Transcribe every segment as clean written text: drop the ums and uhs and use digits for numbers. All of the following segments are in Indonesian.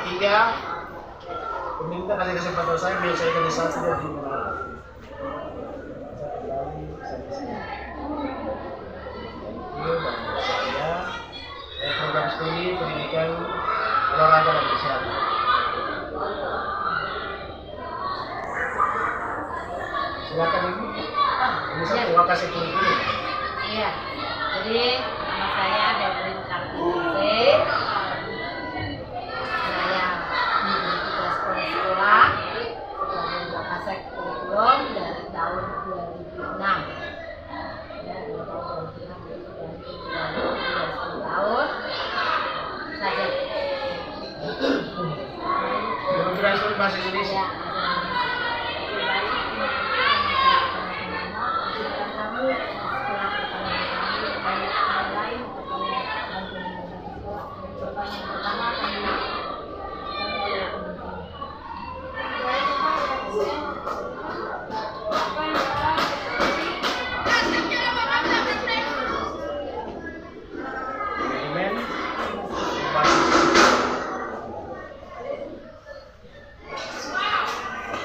3, pemerintah kasih kesempatan saya menyelesaikan S1 dia di Manado. Saya program studi pendidikan olahraga dan kesehatan. Silakan Ibu. Ini saya terima kasih kurikulum. Iya. Jadi nama saya Devlin Kartini. Saya mengikuti kelas sekolah sebagai Wakasek kurikulum dari tahun 2006. Ya, dari tahun 2006 sudah 10 tahun saja. Berbicara bahasa Indonesia.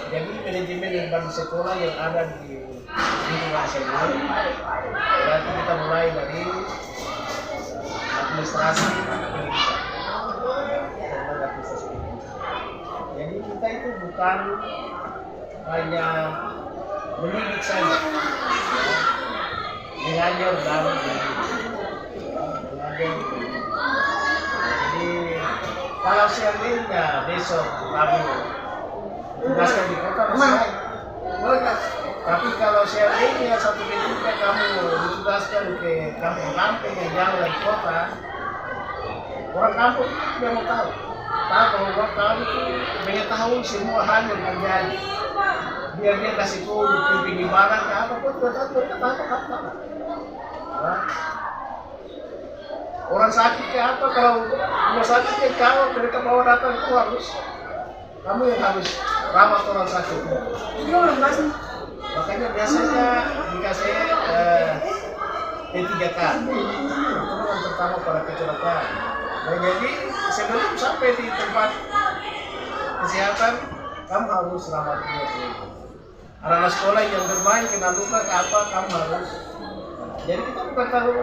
Jadi manajemen yang bagi sekolah yang ada di lingkungan sekolah, berarti kita mulai dari administrasi pendidikan. Jadi kita itu bukan hanya mendidik saja, mengajar dan mengajar. Jadi kalau seandainya besok kami tugaskan di kota masih tapi kalau seandainya satu ketika kamu ditugaskan ke kampung-kampung yang jauh dari kota, orang kampung tidak mau tahu bahwa kamu itu mengetahui semua hal yang terjadi. Biar dia kasih tahu di pinggir barat ke apa pun tidak tahu, mereka tahu apa. Orang sakit ke apa, kalau rumah sakit ke kau mereka bawa datang itu harus kamu yang harus rawat orang sakit. Makanya biasanya dikasih P3K itu yang pertama pada kecelakaan. Nah, jadi sebelum sampai di tempat kesehatan kamu harus rawat dia dulu. Anak sekolah yang bermain kena luka ke apa kamu harus. Jadi kita bukan tahu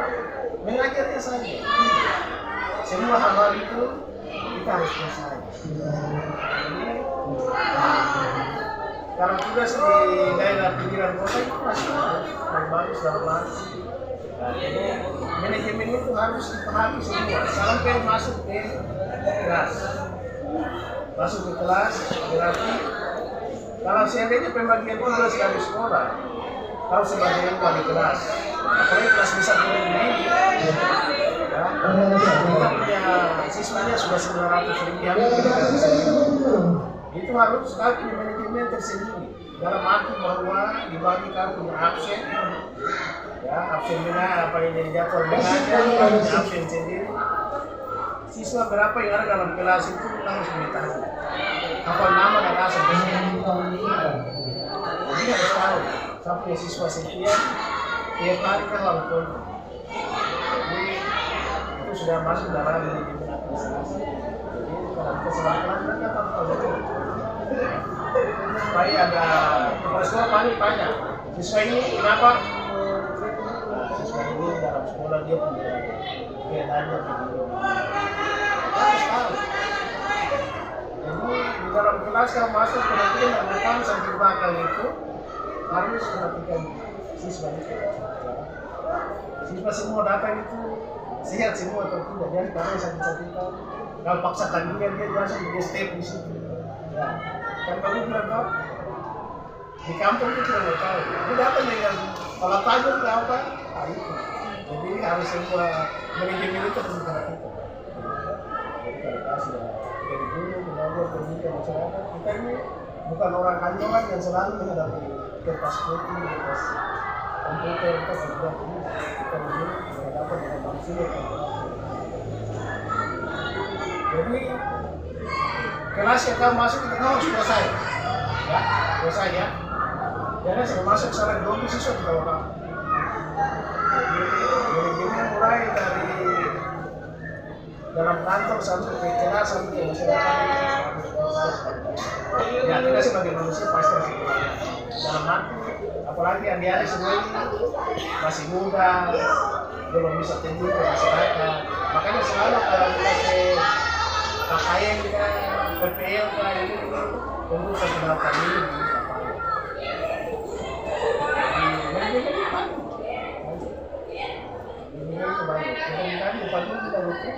mengajarnya saja. Semua hal-hal itu kita harus selesai. Karena tugas di daerah pinggiran kota itu masih bagus dalam arti. Jadi manajemen itu harus dipahami semua sampai masuk ke kelas. Masuk ke kelas berarti kalau seandainya pembagian tugas dari sekolah, kau sebagai wali kelas, apalagi kelas besar ini, kita punya siswanya sudah 900 lebih itu harus kau punya manajemen tersendiri dalam arti bahwa dibagi kau punya absen, ya absen benar apa yang jadi jadwal mengajar, punya absen sendiri. Siswa berapa yang ada dalam kelas itu kita harus mengetahui apa nama dan asal jadi harus tahu sampai siswa sekian tiap hari kan harus tahu. Jadi itu sudah masuk dalam manajemen administrasi. Jadi kalau kita sekolah mereka tahu supaya ada kepala sekolah banyak. Siswa ini kenapa? Siswa ini dalam sekolah dia punya keadaannya begini. Harus tahu. Jadi di dalam kelas kalau masuk perhatian dan depan sampai belakang itu harus perhatikan siswa itu. Siswa semua datang itu sehat semua atau tidak, jadi karena sakit-sakit kalau paksakan dia langsung dia step di situ. Ya, kan kamu tidak tahu di kampung itu tidak tahu. Dia datang dengan kalau tajam ke apa? Itu. Jadi harus semua manajemen itu harus diperhatikan. Jadi kalau kita sudah dari dulu mengajar pendidikan masyarakat, kita ini bukan orang kantongan yang selalu menghadapi kertas putih, kertas komputer, kertas tidak ini. Kita ini berhadapan dengan manusia. Jadi kelas yang kamu masuk itu kamu harus selesai, ya selesai ya. Jangan saya masuk salah 20 siswa di bawah kamu. Jadi mulai dari dalam kantor sampai ke kelas sampai ke masyarakat. Ya kita sebagai manusia pasti harus berpikir dalam arti, apalagi yang dia semua ini masih muda, belum bisa tumbuh ke masyarakat. Makanya selalu kalau dikasih pakaian kita PPL kayak ini tentu perkenalkan diri. Ini kembali, kemudian bukan kita itu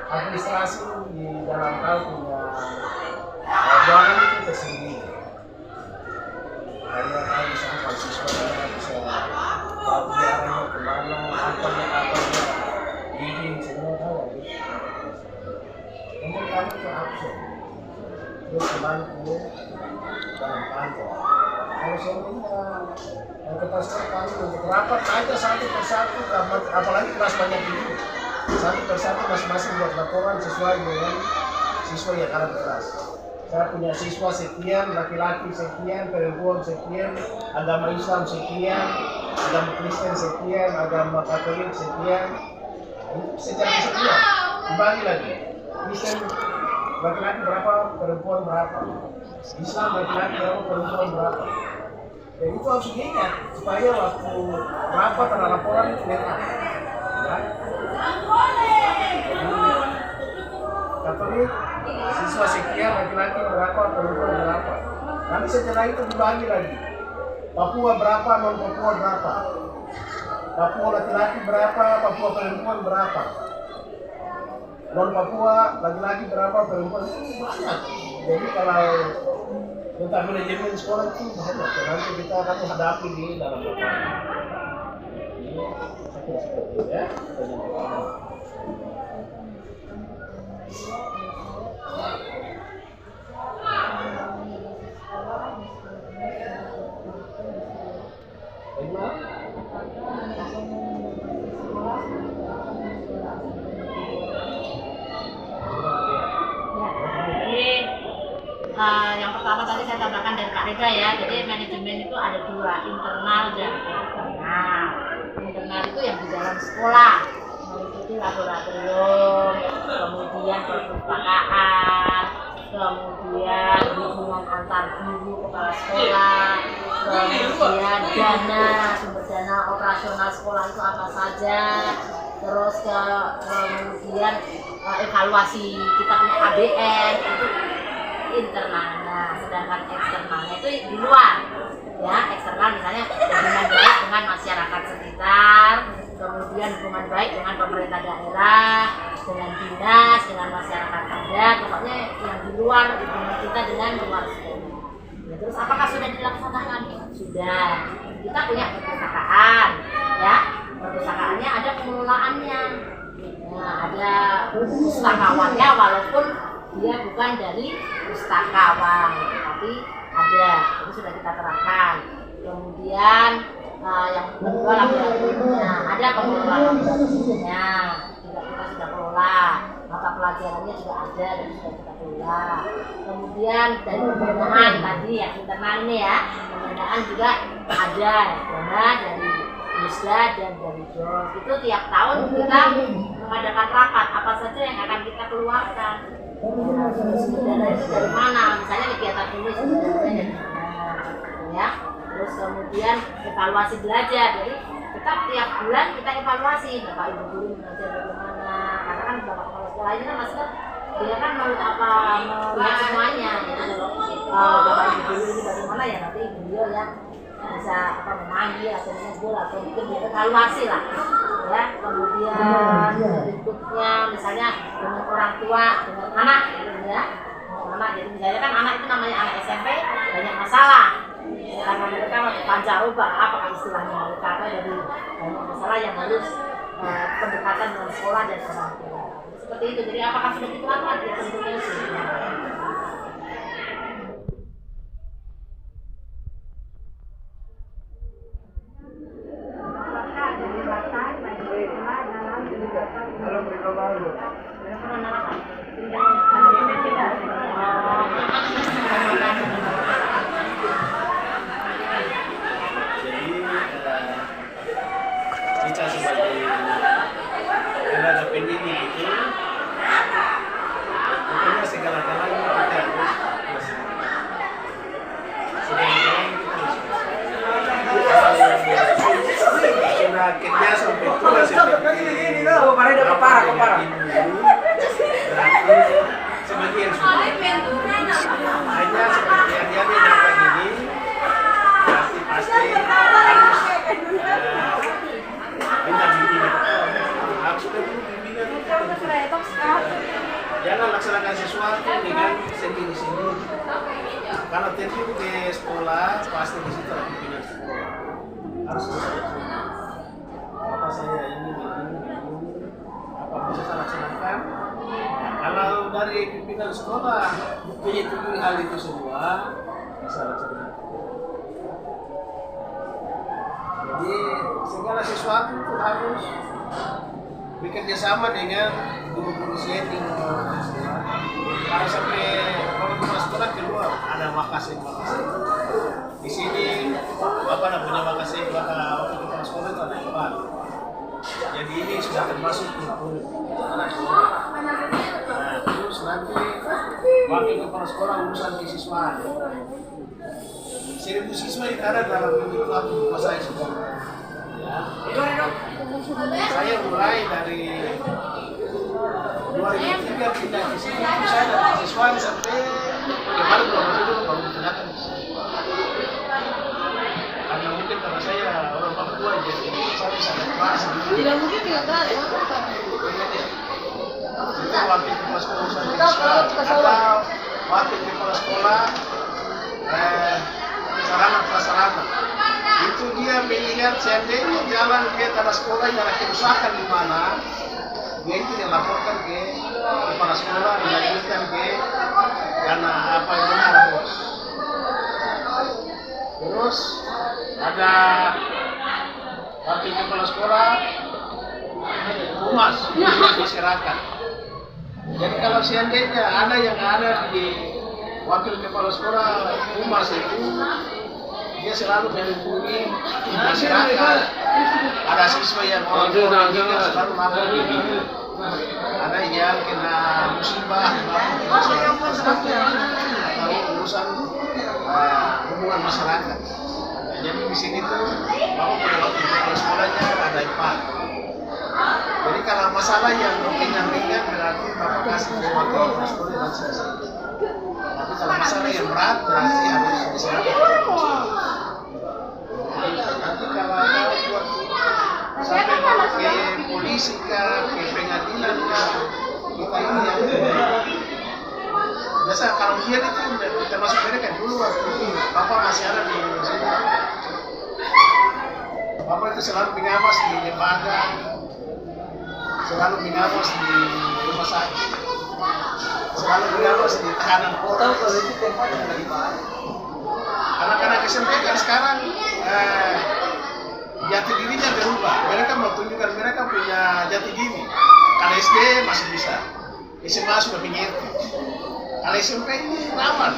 administrasi di dalam hal punya ruangan itu tersendiri. Hanya kalau misalnya kalau siswa bisa tahu dia arahnya kemana, apa izin semua tahu. Kemudian kami ke absen, terus kembali ke dalam kantor. Kalau seandainya yang kepastian kami untuk rapat aja satu persatu, apalagi kelas banyak ini, satu persatu masing-masing buat laporan sesuai dengan siswa yang ada di kelas. Saya punya siswa sekian, laki-laki sekian, perempuan sekian, agama Islam sekian, agama Kristen sekian, agama Katolik sekian. Itu secara kesekian dibagi lagi. Kristen laki-laki berapa, perempuan berapa. Islam laki-laki berapa, perempuan berapa. Dan itu harus diingat supaya waktu rapat ada laporan itu lengkap. Ya. Katolik siswa sekian, laki-laki berapa, perempuan berapa. Nanti setelah itu dibagi lagi. Papua berapa, non Papua berapa. Papua laki-laki berapa, Papua perempuan berapa. Non Papua laki-laki berapa, perempuan itu banyak. Jadi kalau tentang manajemen sekolah itu banyak. Nanti kita akan hadapi di dalam lapangan. Ini seperti itu ya. Yang pertama tadi saya tambahkan dari Kak Reda ya, jadi manajemen itu ada dua, internal dan eksternal. Internal itu yang di dalam sekolah, meliputi laboratorium, kemudian perpustakaan, kemudian hubungan antar guru kepala sekolah, kemudian dana, sumber dana operasional sekolah itu apa saja, terus kemudian evaluasi kita punya KBN itu internalnya, sedangkan eksternalnya itu di luar ya. Eksternal misalnya hubungan baik dengan masyarakat sekitar, kemudian hubungan baik dengan pemerintah daerah, dengan dinas, dengan masyarakat adat, pokoknya yang di luar hubungan kita dengan luar sekolah. Ya, terus apakah sudah dilaksanakan? Sudah. Kita punya perpustakaan ya, perpustakaannya ada pengelolaannya. Nah, ada pustakawannya walaupun dia bukan dari pustakawan, tapi ada, itu sudah kita terapkan. Kemudian yang kedua laboratoriumnya, ada pengelola laboratoriumnya, juga kita sudah kelola. Mata pelajarannya juga ada dan sudah kita kelola. Kemudian dari pembinaan tadi ya, internal ini ya, pembinaan juga ada, dana dari Musda dan dari DOS. Itu tiap tahun kita mengadakan rapat apa saja yang akan kita keluarkan. Dana itu dari mana? Misalnya kegiatan ini sebenarnya dari mana, ya. Terus kemudian evaluasi belajar. Jadi kita tiap bulan kita evaluasi Bapak Ibu guru mengajar bagaimana. Karena kan Bapak kepala sekolah ini kan maksudnya dia kan mau melihat semuanya. Jadi kalau Bapak Ibu guru ini bagaimana ya nanti beliau yang bisa memanggil atau menegur atau mungkin evaluasi lah. Ya, kemudian berikutnya misalnya dengan orang tua, dengan anak gitu ya. Anak, jadi misalnya kan anak itu namanya anak SMP banyak masalah. Karena mereka pancaroba, apakah istilahnya mereka ada dari banyak masalah yang harus pendekatan dengan sekolah dan orang tua. Seperti itu. Jadi apakah sudah diterapkan? Ya tentunya sudah. Kita sebagai tenaga pendidik itu melaksanakan sesuatu dengan sendiri-sendiri. Kalau terjun ke sekolah, pasti di situ ada pimpinan sekolah. Harus bisa apa saya ini, apa bisa saya laksanakan. Nah, kalau dari pimpinan sekolah menyetujui hal itu semua, bisa laksanakan. Jadi segala sesuatu itu harus bekerja sama dengan guru-guru setting. Kalau sampai kalau kepala sekolah keluar ada makasih. Di sini Bapak nak punya makasih waktu kepala sekolah itu ada 4. Jadi ini sudah termasuk anak sekolah. Nah, terus nanti wakil kepala sekolah urusan kesiswaan. 1000 siswa itu ada dalam minggu waktu saya semua. Ya. Saya mulai dari 2003 pindah ke sini, saya dari siswa sampai kemarin belum masuk baru dikenakan. Karena mungkin karena saya orang Papua jadi saya bisa lepas. Tidak mungkin tidak tahu. Itu wakil kepala sekolah urusan kesiswaan atau wakil kepala sekolah sarana prasarana. Itu dia melihat seandainya jalan ke tanah sekolah yang ada kerusakan di mana, dia itu yang laporkan ke kepala sekolah, dilanjutkan ke karena apa yang benar, bos. Terus ada wakil kepala sekolah, humas masyarakat. Jadi kalau seandainya ada yang ada di wakil kepala sekolah humas itu, dia selalu melindungi masyarakat. Ada siswa yang orang tua juga selalu lapor begini. Ada yang kena musibah, atau urusan hubungan masyarakat. Nah, jadi di sini tuh Bapak punya wakil kepala sekolahnya ada 4. Jadi kalau masalah yang ringan-ringan berarti Bapak kasih ke wakil kepala sekolah dan selesai. Tapi kalau masalah yang berat berarti harus diserahkan. Nanti kalau ada sampai ke polisi kah, ke pengadilan kah, kita ini yang biasa kalau dia itu termasuk mereka dulu waktu Bapak masih ada di sini. Bapak itu selalu mengawas di lembaga, selalu mengawas di rumah sakit, selalu mengawas di tahanan kota. Anak-anak SMP kan sekarang jati dirinya berubah. Mereka mau tunjukkan mereka punya jati diri. Kalau SD masih bisa, SMA sudah mengerti. Kalau SMP ini lawan,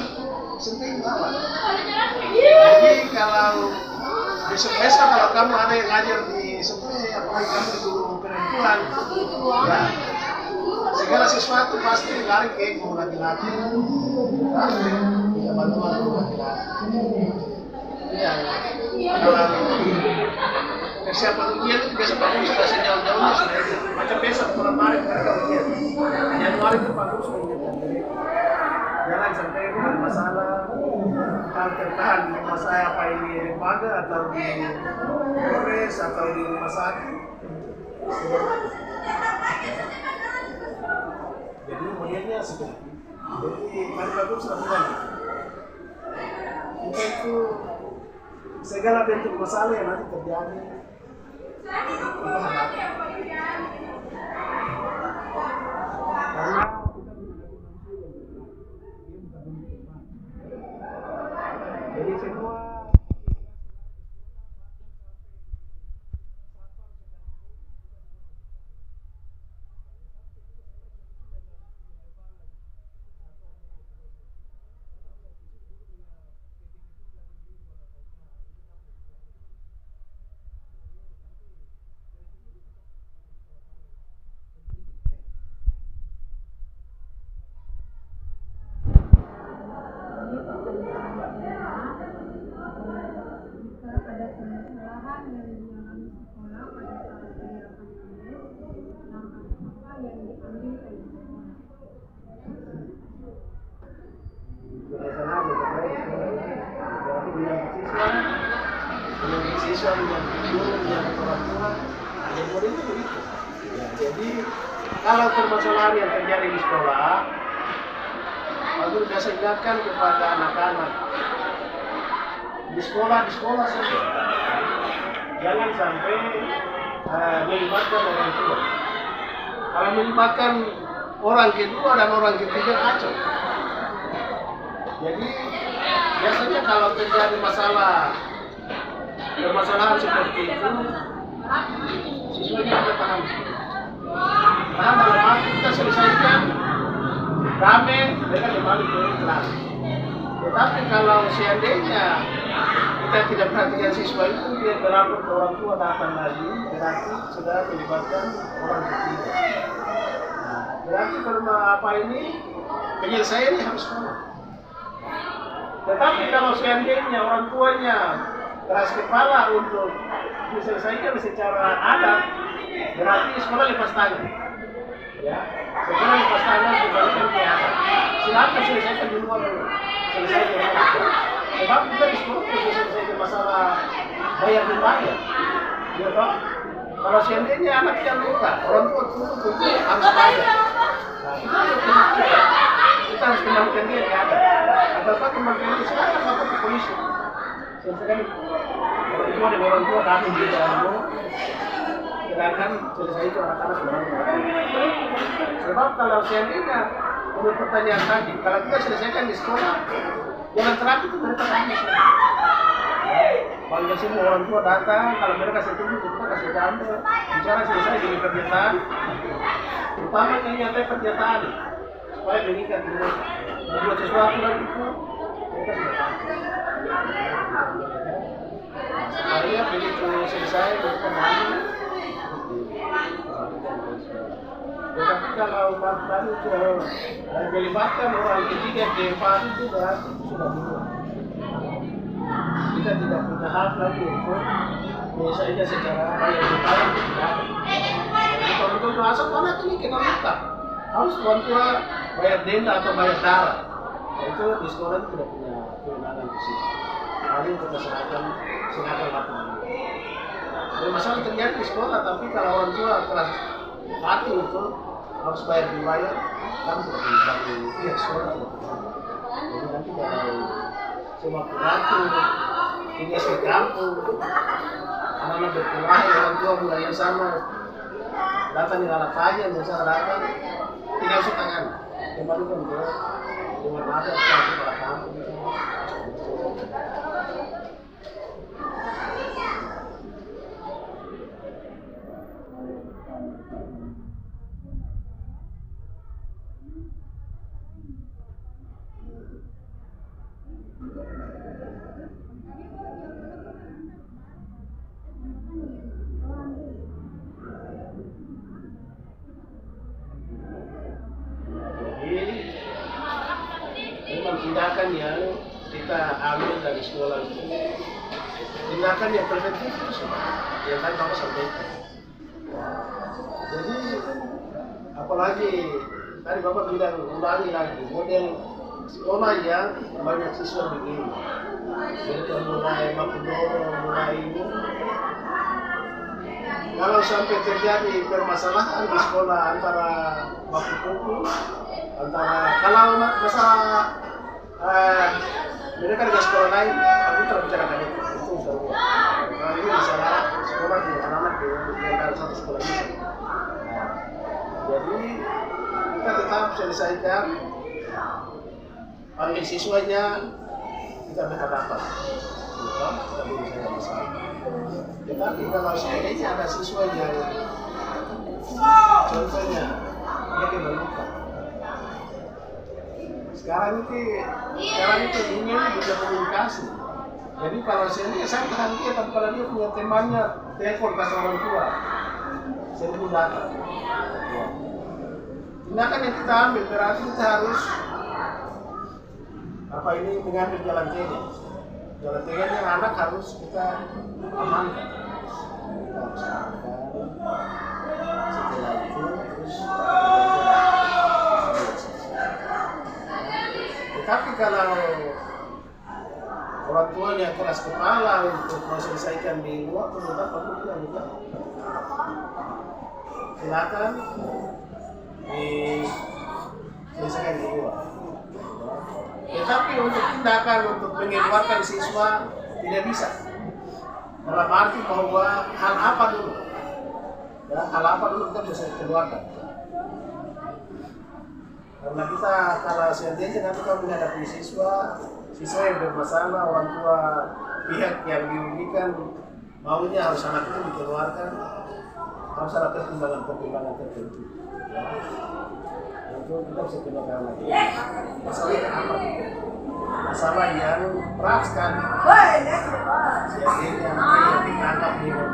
Jadi kalau besok kalau kamu ada yang ngajar di SMP, apalagi kamu di guru perempuan, ya, segala sesuatu pasti lari ke guru laki-laki. Kita bantuan guru laki-laki. Ya, kalau persiapan ujian itu biasa Pak Guru sudah sejauh-jauhnya sudah macam besok bulan Maret mereka ujian. Januari itu Pak Guru sudah ingatkan mereka. Jangan sampai ada masalah hal tertahan di rumah saya apa ini lembaga atau di Polres atau di rumah sakit. Jadi modelnya seperti itu. Jadi Pak Guru sudah bilang kita itu segala bentuk masalah yang nanti terjadi kita hadapi. Karena kita jadi semua siswa yang guru yang orang tua yang murid itu begitu. Jadi kalau permasalahan yang terjadi di sekolah saya ingatkan kepada anak-anak di sekolah saja, jangan sampai melibatkan orang tua. Kalau melibatkan orang kedua dan orang ketiga kacau. Jadi biasanya kalau terjadi permasalahan seperti itu, siswanya ada paham. Paham dalam arti kita selesaikan rame, mereka kembali ke kelas. Tetapi kalau seandainya kita tidak perhatikan siswa itu, dia berlapor ke orang tua datang lagi, berarti sudah melibatkan orang ketiga. Nah, berarti kalau apa ini penyelesaiannya harus sama. Tetapi kalau seandainya orang tuanya keras kepala untuk diselesaikan secara adat, berarti sekolah lepas tangan. Ya, sekolah lepas tangan dibalikan ke adat. Silakan selesaikan di luar dulu. Selesaikan di luar. Sebab kita di sekolah bisa selesaikan masalah bayar dan bayar. Ya toh? Kalau seandainya anak yang luka, orang tua tentu harus bayar. Nah, kita harus kembalikan dia ke adat. Atau kembalikan dia silakan lapor ke polisi. Selesaikan orang tua datang di dalam silakan selesaikan anak-anak sebab kalau seandainya menurut pertanyaan tadi, kalau kita selesaikan di sekolah, jangan terapi itu mereka tanya. Kalau semua orang tua datang, kalau mereka setuju kita kasih gambar, bicara selesai dengan pernyataan, terutama yang nyata pernyataan, supaya mengikat mereka. Membuat sesuatu lagi itu, mereka sudah tahu. Akhirnya begitu selesai, mereka mandi. Tetapi kalau tadi sudah melibatkan orang ketiga ke depan itu berarti sudah benar. Kita tidak punya hak lagi untuk menyelesaikan secara bayar bayar tidak. Kalau untuk merasa anak ini kena luka, harus orang tua bayar denda atau bayar darah. Itu di sekolah itu tidak punya kewenangan di situ. Paling kita serahkan lapangan. Ada masalah terjadi di sekolah, tapi kalau orang tua keras hati itu harus bayar dibayar, kan tidak bisa di pihak sekolah tidak bisa. Jadi nanti kalau semua perilaku ini di kampung, anak-anak berkelahi, orang tua mulai yang sama datang dengan alat tanya, misalnya datang, tidak usah tangan, kembali kan dia dengan ada satu pada kampung. Tindakan yang kita ambil dari sekolah itu, tindakan yang preventif itu yang tadi Bapak sampaikan. Jadi apalagi tadi Bapak bilang ulangi lagi model sekolah yang banyak siswa begini. Jadi mulai Mapudoro, mulai ini. Kalau sampai terjadi permasalahan di sekolah antara Mapudoro, antara kalau masalah mereka dengan sekolah lain, aku terbicarakan itu semua. Kalau ini masalah sekolah di anak-anak di antara satu sekolah ini. Jadi kita tetap selesaikan, panggil siswanya, kita berhadapan. Kita menyelesaikan masalah. Tetapi kalau seandainya ada siswa yang contohnya dia kena luka. Sekarang itu ingin bisa komunikasi. Jadi kalau saya tahan dia, tapi kalau dia punya temannya telepon ke orang tua, saya pun datang. Tindakan yang kita ambil berarti kita harus mengambil jalan tengah. Jalan tengahnya anak harus kita amankan. Kita harus amankan. Setelah itu terus tapi kalau orang tuanya keras kepala untuk menyelesaikan di luar, tetap aku bilang juga silakan diselesaikan di luar. Tetapi untuk tindakan untuk mengeluarkan siswa tidak bisa. Dalam arti bahwa hal apa dulu? Ya, hal apa dulu kita bisa keluarkan? Karena kita kalau sentensi nanti kalau menghadapi siswa yang bermasalah, orang tua pihak yang dirugikan maunya harus anak itu dikeluarkan, harus ada pertimbangan tertentu. Ya. Itu kita bisa keluarkan lagi. Masalahnya apa? Masalah yang berat sekali. Sentensi yang ditangkap dengan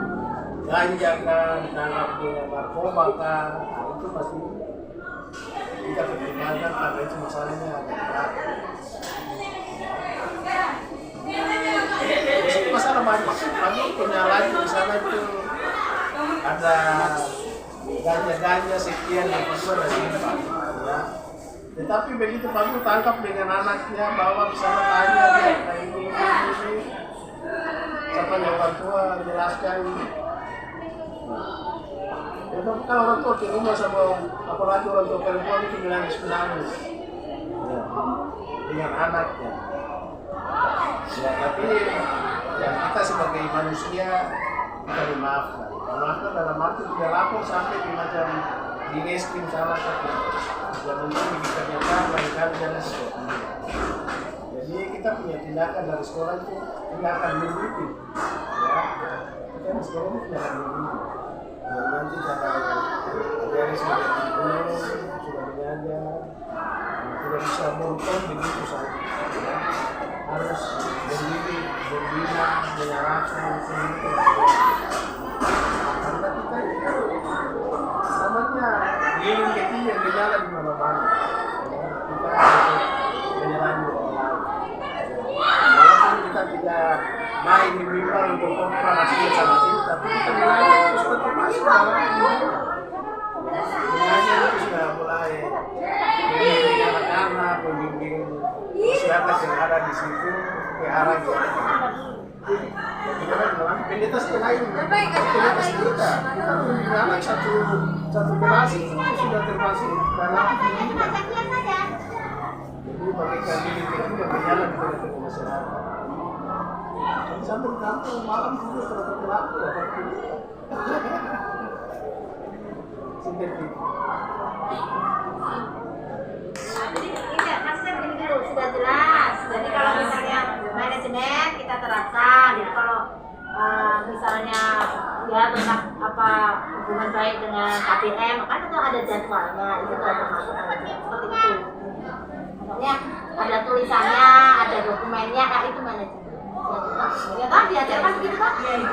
ganja kan, ditangkap dengan narkoba kan, itu pasti kita pertimbangkan karena itu masalahnya agak berat. Masalah banyak, kami punya lagi di sana itu ada ganja sekian yang itu ada simpan, ya. Tetapi begitu Pak tangkap dengan anaknya bawa ke sana tanya dia kayak ini, siapa yang orang tua jelaskan. Ya, tapi kalau orang tua ke rumah sama apalagi orang tua perempuan itu menangis, ya, dengan anaknya. Ya, tapi ya, kita sebagai manusia kita dimaafkan. Maafkan dalam arti tidak lapor sampai di macam di reskrim salah satu. Dan mungkin dikerjakan lain-kali dan sebagainya. Jadi kita punya tindakan dari sekolah itu tindakan mendidik. Ya, kita di sekolah itu tindakan mendidik. Dan nanti dari sudah dibunuh, sudah mengajar, tidak bisa merupakan begitu saja. Ya. Harus mendidik, membina, mengarahkan semuanya. Karena kita itu namanya giling kecil yang berjalan di mana-mana. Kita harus menyerang orang lain. Walaupun kita tidak main di mimbar untuk komparasi sama ini, tapi kita mengajar itu sudah termasuk dalam hidup. Mengajar itu sudah mulai membimbing anak-anak, membimbing masyarakat yang ada di situ ke arah yang kita kan pendeta lain, pendeta kita membimbing anak satu kelas itu sudah termasuk dalam pendidikan. Jadi mereka dididik itu berjalan di tengah-tengah masyarakat. Sampai di kampung malam juga terlalu berlaku ya Pak. Sintetik. Jadi ini maksudnya begini dulu, sudah jelas. Jadi kalau misalnya manajemen kita terapkan, jadi kalau misalnya ya tentang apa hubungan baik dengan KPM, kan itu ada jadwalnya, itu sudah termasuk manajemen seperti itu. Misalnya ada tulisannya, ada dokumennya, itu manajemen. Ya kan diajarkan begitu kan? Iya.